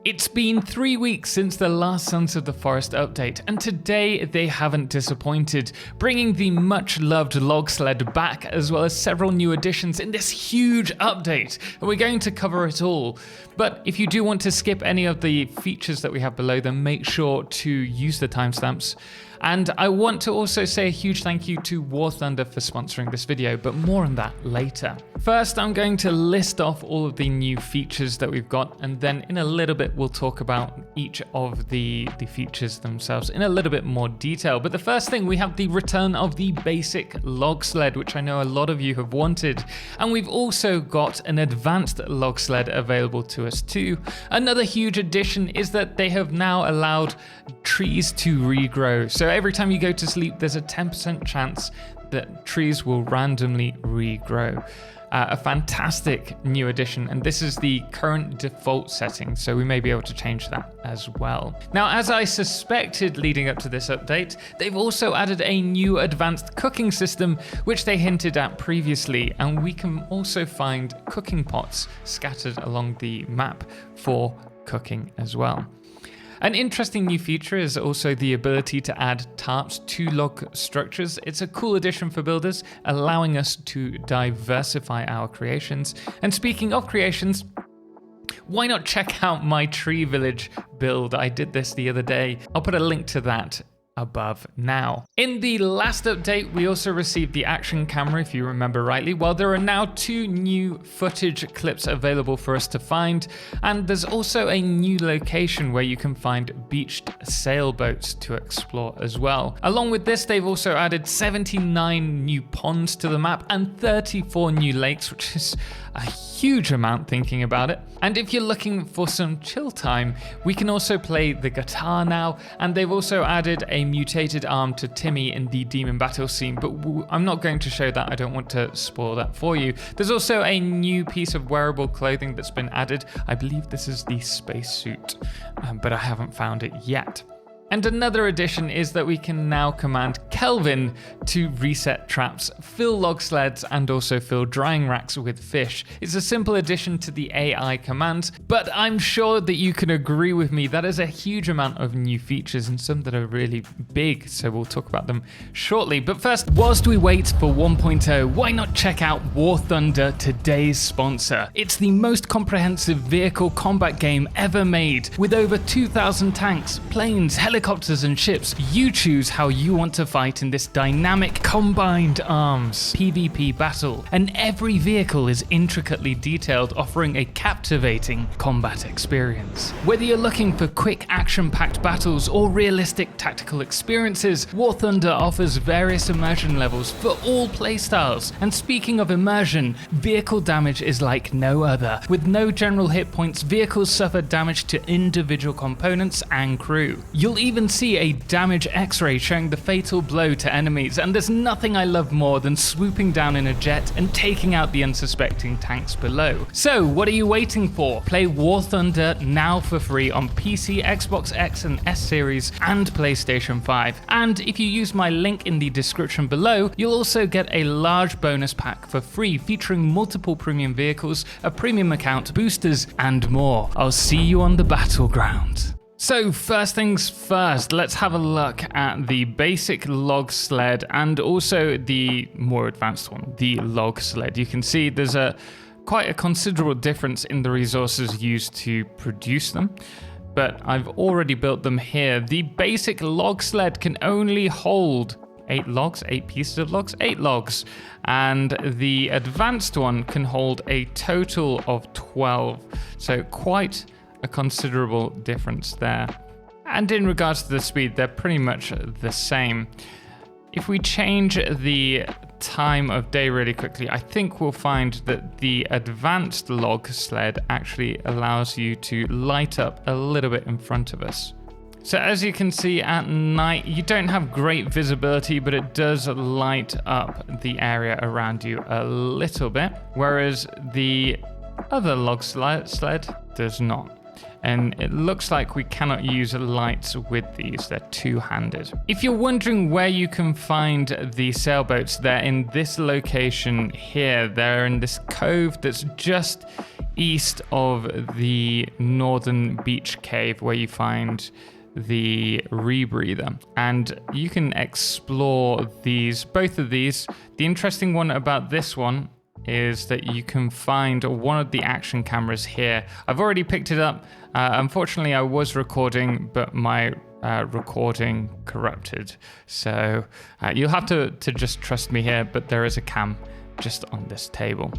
It's been 3 weeks since the last Sons of the Forest update, and today they haven't disappointed, bringing the much loved log sled back as well as several new additions in this huge update, and we're going to cover it all. But if you do want to skip any of the features that we have below, then make sure to use the timestamps. And I want to also say a huge thank you to War Thunder for sponsoring this video, but more on that later. First, I'm going to list off all of the new features that we've got, and then in a little bit we'll talk about each of the features themselves in a little bit more detail. But the first thing, we have the return of the basic log sled, which I know a lot of you have wanted. And we've also got an advanced log sled available to us too. Another huge addition is that they have now allowed trees to regrow. So every time you go to sleep, there's a 10% chance that trees will randomly regrow. A fantastic new addition, and this is the current default setting, so we may be able to change that as well. Now, as I suspected leading up to this update, they've also added a new advanced cooking system, which they hinted at previously, and we can also find cooking pots scattered along the map for cooking as well. An interesting new feature is also the ability to add tarps to log structures. It's a cool addition for builders, allowing us to diversify our creations. And speaking of creations, why not check out my tree village build? I did this the other day. I'll put a link to that above now. In the last update, we also received the action camera, if you remember rightly. Well, there are now 2 new footage clips available for us to find, and there's also a new location where you can find beached sailboats to explore as well. Along with this, they've also added 79 new ponds to the map and 34 new lakes, which is a huge amount thinking about it. And if you're looking for some chill time, we can also play the guitar now, and they've also added a mutated arm to Timmy in the demon battle scene, but I'm not going to show that. I don't want to spoil that for you. There's also a new piece of wearable clothing that's been added. I believe this is the spacesuit, but I haven't found it yet. And another addition is that we can now command Kelvin to reset traps, fill log sleds, and also fill drying racks with fish. It's a simple addition to the AI commands, but I'm sure that you can agree with me that is a huge amount of new features and some that are really big, so we'll talk about them shortly. But first, whilst we wait for 1.0, why not check out War Thunder, today's sponsor? It's the most comprehensive vehicle combat game ever made, with over 2,000 tanks, planes, helicopters and ships. You choose how you want to fight in this dynamic combined arms PvP battle, and every vehicle is intricately detailed, offering a captivating combat experience. Whether you're looking for quick action-packed battles or realistic tactical experiences, War Thunder offers various immersion levels for all playstyles. And speaking of immersion, vehicle damage is like no other. With no general hit points, vehicles suffer damage to individual components and crew. You'll even see a damage x-ray showing the fatal blow to enemies, and there's nothing I love more than swooping down in a jet and taking out the unsuspecting tanks below. So what are you waiting for? Play War Thunder now for free on PC, Xbox X and S series and PlayStation 5. And if you use my link in the description below, you'll also get a large bonus pack for free featuring multiple premium vehicles, a premium account, boosters and more. I'll see you on the battleground. So first things first, let's have a look at the basic log sled and also the more advanced one, the log sled. You can see there's quite a considerable difference in the resources used to produce them, but I've already built them here. The basic log sled can only hold 8 pieces of logs, 8 logs. And the advanced one can hold a total of 12. So quite a considerable difference there. And in regards to the speed, they're pretty much the same. If we change the time of day really quickly, I think we'll find that the advanced log sled actually allows you to light up a little bit in front of us. So as you can see at night, you don't have great visibility, but it does light up the area around you a little bit, whereas the other log sled does not. And it looks like we cannot use lights with these, they're two-handed. If you're wondering where you can find the sailboats, they're in this location here. They're in this cove that's just east of the northern beach cave where you find the rebreather, and you can explore both of these. The interesting one about this one is that you can find one of the action cameras here. I've already picked it up. Unfortunately, I was recording, but my recording corrupted. So you'll have to just trust me here, but there is a cam just on this table.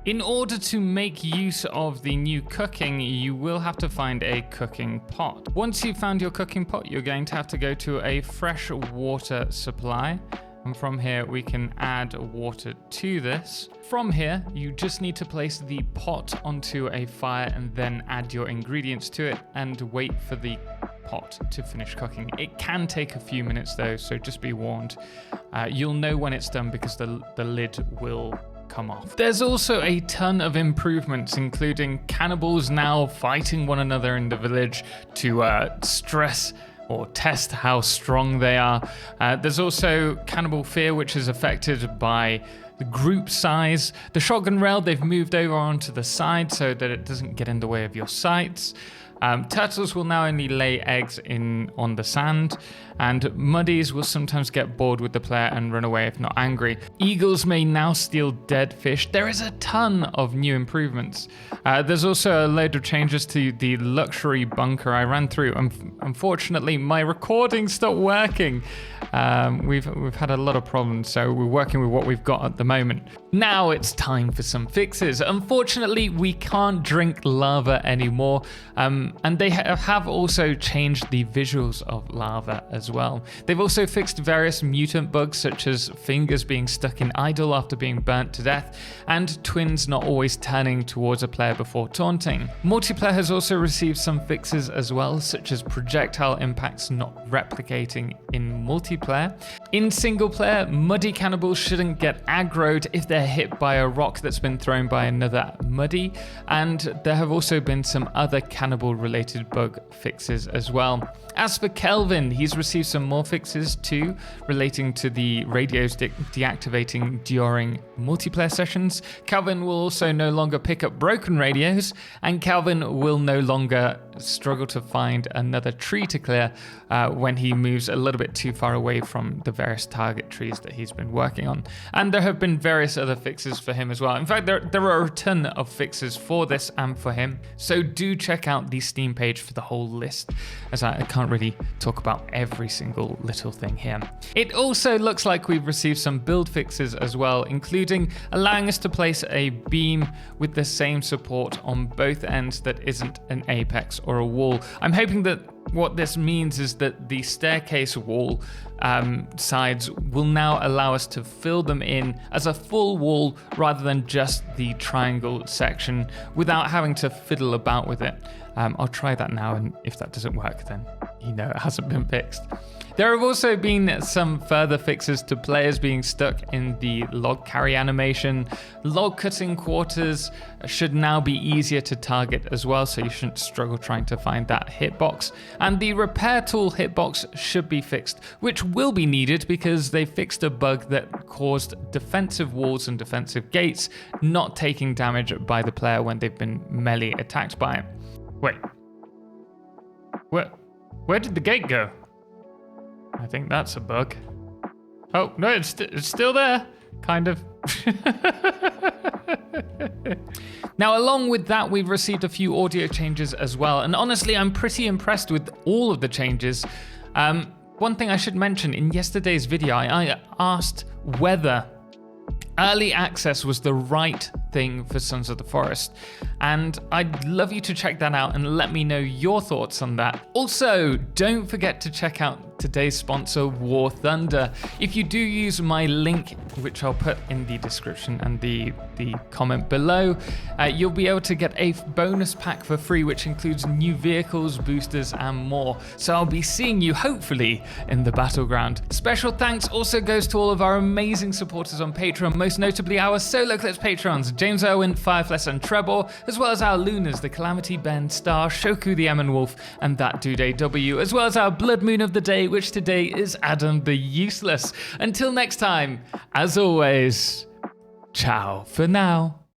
In order to make use of the new cooking, you will have to find a cooking pot. Once you've found your cooking pot, you're going to have to go to a fresh water supply. And from here, we can add water to this. From here, you just need to place the pot onto a fire and then add your ingredients to it and wait for the pot to finish cooking. It can take a few minutes though, so just be warned. You'll know when it's done because the lid will come off. There's also a ton of improvements, including cannibals now fighting one another in the village to stress or test how strong they are. There's also cannibal fear, which is affected by the group size. The shotgun rail, they've moved over onto the side so that it doesn't get in the way of your sights. Turtles will now only lay eggs on the sand, and muddies will sometimes get bored with the player and run away if not angry. Eagles may now steal dead fish. There is a ton of new improvements. There's also a load of changes to the luxury bunker I ran through. Unfortunately, my recording stopped working. We've had a lot of problems, so we're working with what we've got at the moment. Now it's time for some fixes. Unfortunately, we can't drink lava anymore, and they have also changed the visuals of lava as well. They've also fixed various mutant bugs, such as fingers being stuck in idle after being burnt to death, and twins not always turning towards a player before taunting. Multiplayer has also received some fixes as well, such as projectile impacts not replicating in multiplayer. In single player, muddy cannibals shouldn't get aggroed if they're hit by a rock that's been thrown by another muddy, and there have also been some other cannibal related bug fixes as well. As for Kelvin, he's received some more fixes too, relating to the radios deactivating during multiplayer sessions. Kelvin will also no longer pick up broken radios, and Kelvin will no longer struggle to find another tree to clear when he moves a little bit too far away from the various target trees that he's been working on. And there have been various other fixes for him as well. In fact, there are a ton of fixes for this and for him, so do check out the Steam page for the whole list, as I can't really talk about every single little thing here. It also looks like we've received some build fixes as well, including allowing us to place a beam with the same support on both ends that isn't an apex or a wall. I'm hoping that what this means is that the staircase wall sides will now allow us to fill them in as a full wall rather than just the triangle section without having to fiddle about with it. I'll try that now, and if that doesn't work, then you know it hasn't been fixed. There have also been some further fixes to players being stuck in the log carry animation. Log cutting quarters should now be easier to target as well, so you shouldn't struggle trying to find that hitbox. And the repair tool hitbox should be fixed, which will be needed because they fixed a bug that caused defensive walls and defensive gates not taking damage by the player when they've been melee attacked by it. Wait, where did the gate go? I think that's a bug. Oh, no, it's still there, kind of. Now, along with that, we've received a few audio changes as well. And honestly, I'm pretty impressed with all of the changes. One thing I should mention, in yesterday's video, I asked whether early access was the right thing for Sons of the Forest, and I'd love you to check that out and let me know your thoughts on that. Also, don't forget to check out today's sponsor, War Thunder. If you do use my link, which I'll put in the description and the comment below, you'll be able to get a bonus pack for free, which includes new vehicles, boosters, and more. So I'll be seeing you hopefully in the battleground. Special thanks also goes to all of our amazing supporters on Patreon, most notably our Totalxclipse patrons, James Owen, Firefless, and Trebor, as well as our Lunas, the Calamity Ben, Star, Shoku the Emon Wolf, and That Dude AW, as well as our Blood Moon of the Day, which today is Adam the Useless. Until next time, as always, ciao for now.